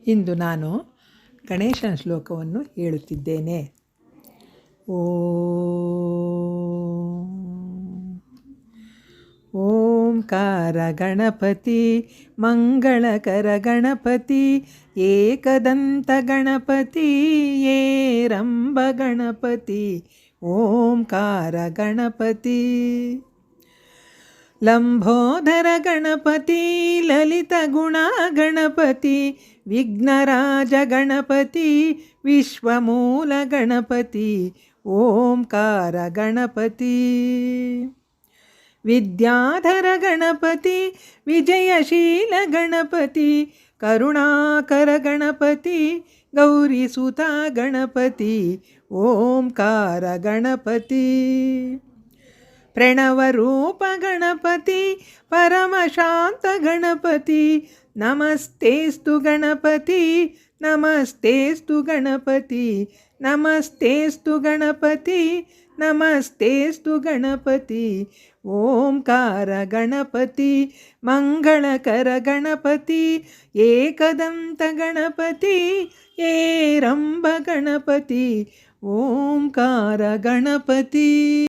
ಇಂದು ನಾನು ಗಣೇಶನ ಶ್ಲೋಕವನ್ನು ಹೇಳುತ್ತಿದ್ದೇನೆ. ಓಂಕಾರ ಗಣಪತಿ ಮಂಗಳಕರ ಗಣಪತಿ ಏಕದಂತ ಗಣಪತಿ ಏರಂಬ ಗಣಪತಿ ಓಂಕಾರ ಗಣಪತಿ ಲಂಬೋದರ ಗಣಪತಿ ಲಲಿತ ಗುಣ ಗಣಪತಿ ವಿಘ್ನರಾಜ ಗಣಪತಿ ವಿಶ್ವಮೂಲ ಗಣಪತಿ ಓಂಕಾರ ಗಣಪತಿ ವಿದ್ಯಾಧರ ಗಣಪತಿ ವಿಜಯಶೀಲ ಗಣಪತಿ ಕರುಣಾಕರ ಗಣಪತಿ ಗೌರಿಸುತ ಗಣಪತಿ ಓಂಕಾರ ಗಣಪತಿ ಪ್ರಣವರೂಪ ಗಣಪತಿ ಪರಮಶಾಂತ ಗಣಪತಿ ನಮಸ್ತೇಸ್ತು ಗಣಪತಿ ನಮಸ್ತೇಸ್ತು ಗಣಪತಿ ನಮಸ್ತೇಸ್ತು ಗಣಪತಿ ನಮಸ್ತೇಸ್ತು ಗಣಪತಿ ಓಂಕಾರ ಗಣಪತಿ ಮಂಗಳಕರ ಗಣಪತಿ ಏಕದಂತ ಗಣಪತಿ ಏರಂಬ ಗಣಪತಿ ಓಂಕಾರ ಗಣಪತಿ.